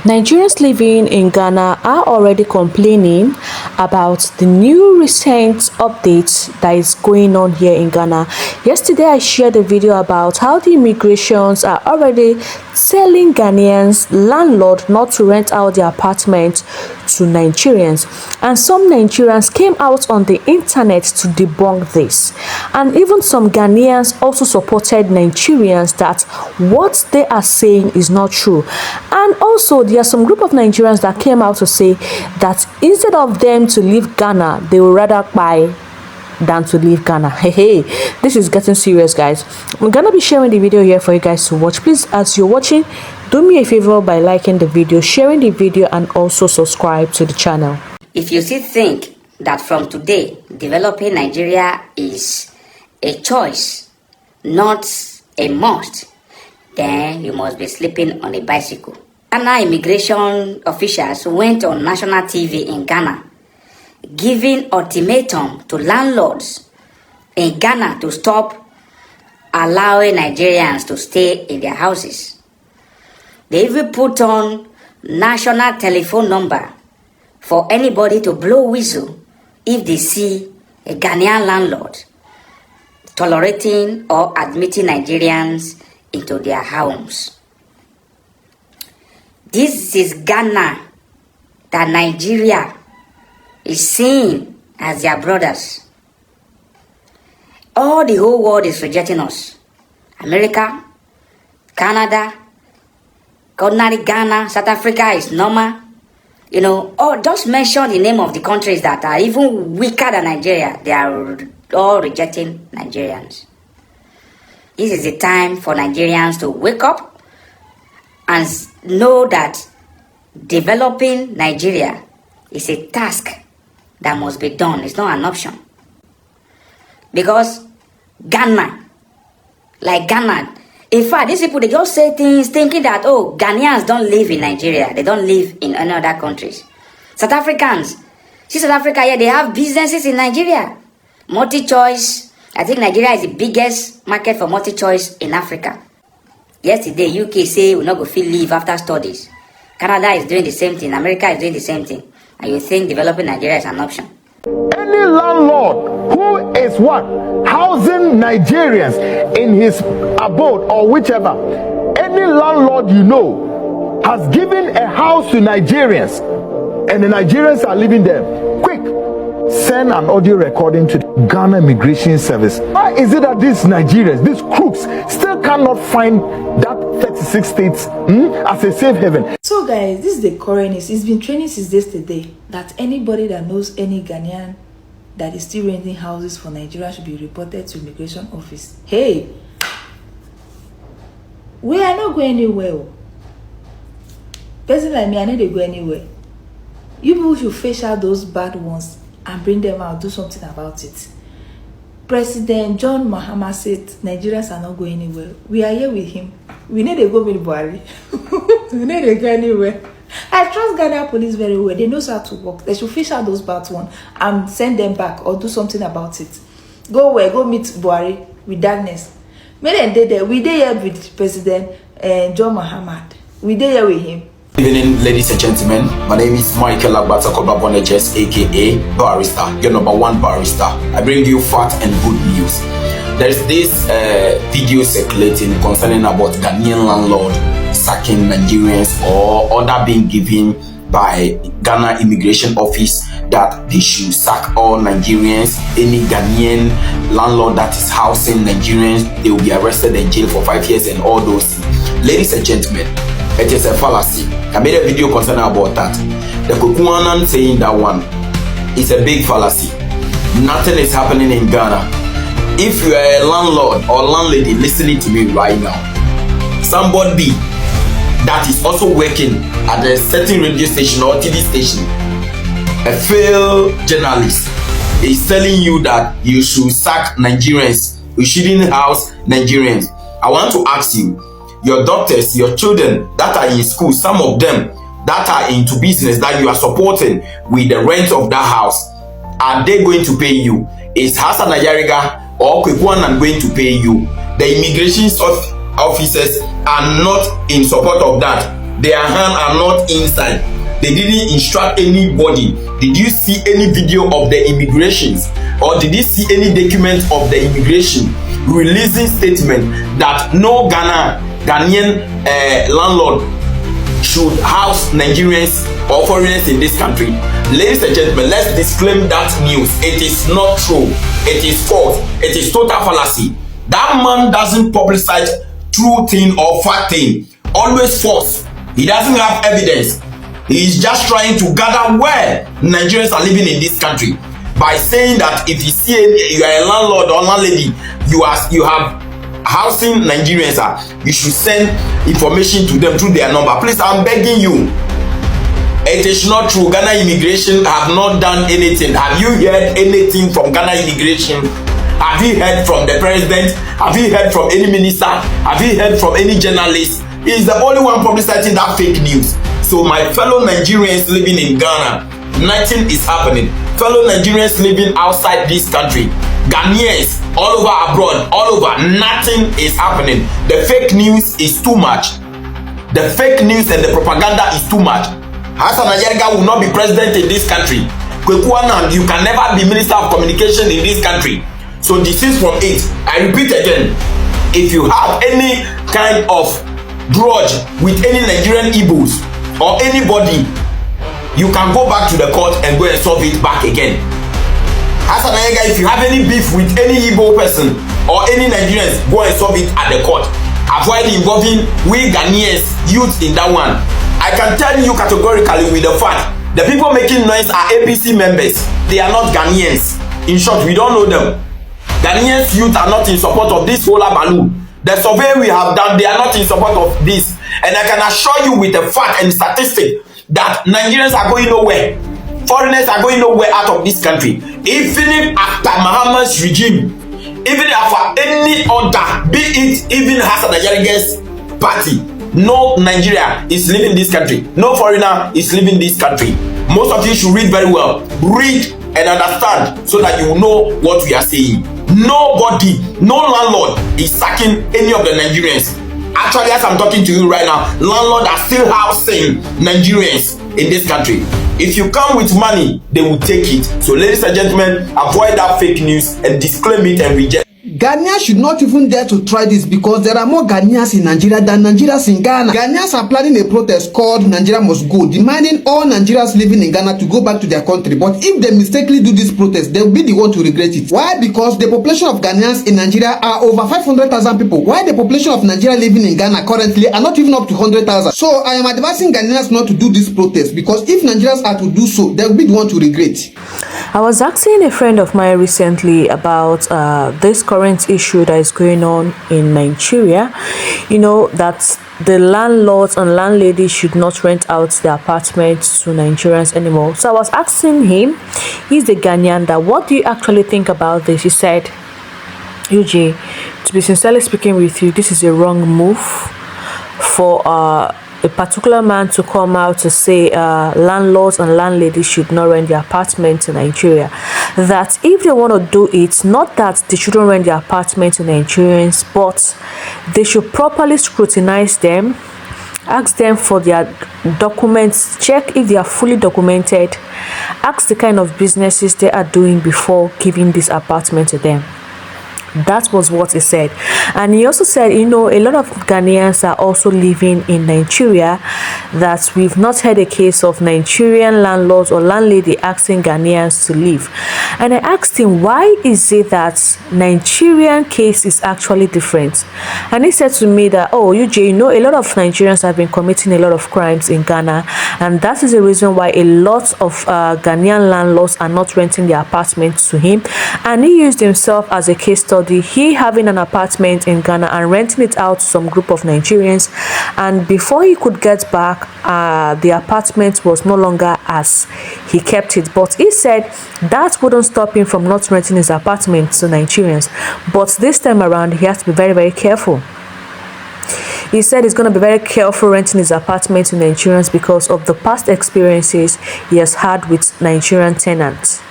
Nigerians living in Ghana are already complaining about the new recent updates that is going on here in Ghana. Yesterday, I shared a video about how the immigrations are already telling Ghanaians landlord not to rent out their apartment to Nigerians, and some Nigerians came out on the internet to debunk this, and even some Ghanaians also supported Nigerians that what they are saying is not true. And also there are some group of Nigerians that came out to say that instead of them to leave Ghana, they would rather buy than to leave Ghana. Hey, this is getting serious, guys. I'm gonna be sharing the video here for you guys to watch. Please, as you're watching, do me a favor by liking the video, sharing the video, and also subscribe to the channel. If you still think that from today developing Nigeria is a choice, not a must, then you must be sleeping on a bicycle. Ghana immigration officials went on national TV in Ghana giving ultimatum to landlords in Ghana to stop allowing Nigerians to stay in their houses. They even put on national telephone number for anybody to blow whistle if they see a Ghanaian landlord tolerating or admitting Nigerians into their homes. This is Ghana that Nigeria is seeing as their brothers. All the whole world is rejecting us. America, Canada, ordinary Ghana, South Africa is normal. You know, just mention the name of the countries that are even weaker than Nigeria. They are all rejecting Nigerians. This is the time for Nigerians to wake up and know that developing Nigeria is a task that must be done. It's not an option. Because Ghana, in fact, these people, they just say things thinking that, oh, Ghanaians don't live in Nigeria. They don't live in any other countries. South Africans, see South Africa here, they have businesses in Nigeria. Multi-choice. I think Nigeria is the biggest market for multi-choice in Africa. Yesterday, UK say we're not going to leave after studies. Canada is doing the same thing. America is doing the same thing. And you think developing Nigeria is an option? Any landlord who is what? Housing Nigerians in his abode or whichever. Any landlord you know has given a house to Nigerians and the Nigerians are living there. Quick, send an audio recording to the Ghana Immigration Service. Why is it that these Nigerians, these crooks, still cannot find that 36 states as a safe haven? So guys, this is the current news. It's been training since yesterday that anybody that knows any Ghanaian that is still renting houses for Nigeria should be reported to immigration office. Hey, we are not going anywhere. Person like me, I know they go anywhere. You people should fish out those bad ones and bring them out, do something about it. President John Mahama said Nigerians are not going anywhere. We are here with him. We need to go with Buhari. We need to go anywhere. I trust Ghana police very well. They know how to work. They should fish out those bad ones and send them back or do something about it. Go where? Go meet Buhari with darkness. When they there, we there with President John Mahama. We there with him. Good evening, ladies and gentlemen. My name is Michael Agbata Kobabonejes, aka Barrister, your number one barrister. I bring you fact and good news. There's this video circulating concerning about Ghanaian landlord sacking Nigerians or order being given by Ghana Immigration Office that they should sack all Nigerians. Any Ghanaian landlord that is housing Nigerians, they will be arrested and jailed for 5 years and all those things. Ladies and gentlemen, it is a fallacy. I made a video concerning about that. The Kukuanan saying that one is a big fallacy. Nothing is happening in Ghana. If you are a landlord or landlady listening to me right now, somebody that is also working at a certain radio station or TV station, a failed journalist, is telling you that you should sack Nigerians, you shouldn't house Nigerians. I want to ask you, your doctors, your children that are in school, some of them that are into business that you are supporting with the rent of that house, are they going to pay you? Is Hassan Ayariga or Kwekwanan going to pay you? The immigration officers are not in support of that. Their hands are not inside. They didn't instruct anybody. Did you see any video of the immigrations, or did you see any document of the immigration releasing statement that no Ghanaian landlord should house Nigerians or foreigners in this country? Ladies and gentlemen, let's disclaim that news. It is not true. It is false. It is total fallacy. That man doesn't publicize true thing or fact thing. Always false. He doesn't have evidence. He is just trying to gather where Nigerians are living in this country by saying that if you see you are a landlord or landlady, you have housing Nigerians, you should send information to them through their number. Please, I'm begging you. It is not true. Ghana immigration have not done anything. Have you heard anything from Ghana immigration? Have you heard from the president? Have you heard from any minister? Have you heard from any journalist? He is the only one publicizing that fake news. So my fellow Nigerians living in Ghana, nothing is happening. Fellow Nigerians living outside this country, Ghanaians all over abroad, all over, nothing is happening. The fake news is too much. The fake news and the propaganda is too much. Hassan Ayerga will not be president in this country. Kweku Anand, you can never be minister of communication in this country. So this is from it. I repeat again, if you have any kind of grudge with any Nigerian Igbos or anybody, you can go back to the court and go and solve it back again. Hassan Ayerga, if you have any beef with any Igbo person or any Nigerians, go and solve it at the court. Avoid involving we Ghanaians youth in that one. I can tell you categorically with the fact the people making noise are APC members. They are not Ghanaians. In short, we don't know them. Ghanaians youth are not in support of this whole Abalu. The survey we have done, they are not in support of this. And I can assure you with the fact and statistic that Nigerians are going nowhere. Foreigners are going nowhere out of this country. Even if after Muhammad's regime, even after any other, be it even Hassan Ayerga's party, no Nigeria is leaving this country. No foreigner is leaving this country. Most of you should read very well. Read and understand so that you will know what we are saying. Nobody, no landlord is sacking any of the Nigerians. Actually, as I'm talking to you right now, landlords are still housing Nigerians in this country. If you come with money, they will take it. So ladies and gentlemen, avoid that fake news and disclaim it and reject. Ghanaians should not even dare to try this because there are more Ghanaians in Nigeria than Nigerians in Ghana. Ghanaians are planning a protest called Nigeria Must Go, demanding all Nigerians living in Ghana to go back to their country. But if they mistakenly do this protest, they will be the one to regret it. Why? Because the population of Ghanaians in Nigeria are over 500,000 people, while the population of Nigeria living in Ghana currently are not even up to 100,000. So I am advising Ghanaians not to do this protest because if Nigerians are to do so, they will be the one to regret. I was asking a friend of mine recently about this current issue that is going on in Nigeria. You know, that the landlords and landladies should not rent out their apartments to Nigerians anymore. So I was asking him, he's the Ghanaian, that what do you actually think about this? He said, UJ, to be sincerely speaking with you, this is a wrong move for a particular man to come out to say landlords and landladies should not rent their apartment to Nigeria. That if they want to do it, not that they shouldn't rent their apartment to Nigerians, but they should properly scrutinize them, ask them for their documents, check if they are fully documented, ask the kind of businesses they are doing before giving this apartment to them. That was what he said. And he also said, you know, a lot of Ghanaians are also living in Nigeria, that we've not had a case of Nigerian landlords or landlady asking Ghanaians to leave. And I asked him, why is it that Nigerian case is actually different? And he said to me that, oh, UJ, you know, a lot of Nigerians have been committing a lot of crimes in Ghana, and that is the reason why a lot of Ghanaian landlords are not renting their apartments to him. And he used himself as a case study. He having an apartment in Ghana and renting it out to some group of Nigerians, and before he could get back, the apartment was no longer as he kept it. But he said that wouldn't stop him from not renting his apartment to Nigerians, but this time around he has to be very, very careful. He said he's going to be very careful renting his apartment to Nigerians because of the past experiences he has had with Nigerian tenants.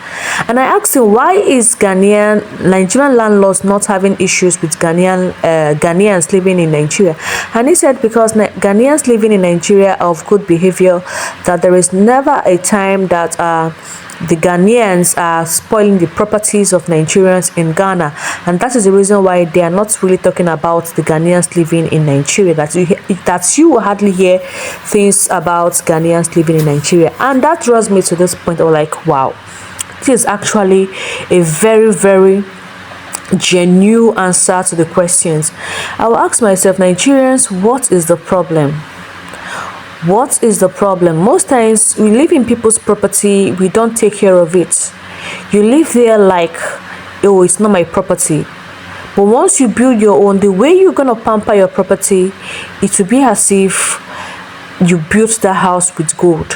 And I asked him, why is Nigerian landlords not having issues with Ghanaians living in Nigeria? And he said because Ghanaians living in Nigeria are of good behavior, that there is never a time that the Ghanaians are spoiling the properties of Nigerians in Ghana, and that is the reason why they are not really talking about the Ghanaians living in Nigeria. That you will hardly hear things about Ghanaians living in Nigeria, and that draws me to this point. I was like, wow, this is actually a very, very genuine answer to the questions. I will ask myself, Nigerians, what is the problem? What is the problem? Most times we live in people's property, we don't take care of it. You live there like, oh, it's not my property. But once you build your own, the way you're gonna pamper your property, it will be as if you built that house with gold.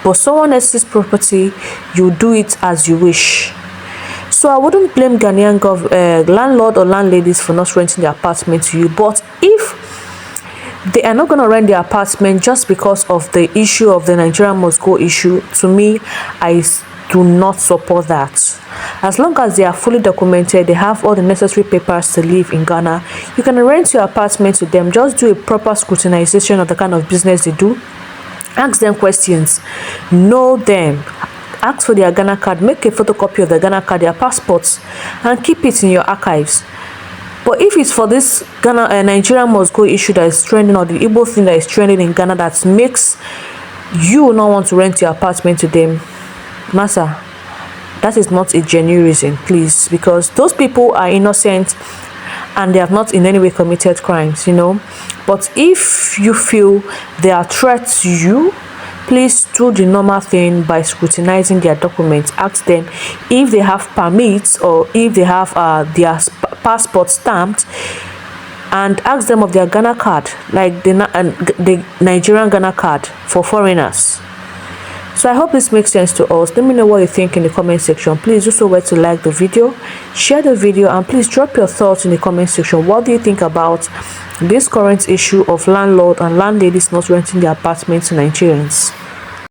But someone else's property, you do it as you wish. So I wouldn't blame Ghanaian landlord or landladies for not renting the apartment to you. But if they are not going to rent the apartment just because of the issue of the Nigerian must go issue, to me, I do not support that. As long as they are fully documented, they have all the necessary papers to live in Ghana, you can rent your apartment to them. Just do a proper scrutinization of the kind of business they do. Ask them questions, know them, ask for their Ghana card, make a photocopy of the Ghana card, their passports, and keep it in your archives. But if it's for this Nigerian must go issue that is trending, or the Igbo thing that is trending in Ghana that makes you not want to rent your apartment to them, Massa, that is not a genuine reason, please, because those people are innocent and they have not in any way committed crimes, you know. But if you feel they are threats to you, please do the normal thing by scrutinizing their documents. Ask them if they have permits or if they have their passport stamped, and ask them of their Ghana card, like the Nigerian Ghana card for foreigners. So I hope this makes sense to us. Let me know what you think in the comment section. Please do so well to like the video, share the video, and please drop your thoughts in the comment section. What do you think about this current issue of landlord and landladies not renting their apartments to Nigerians?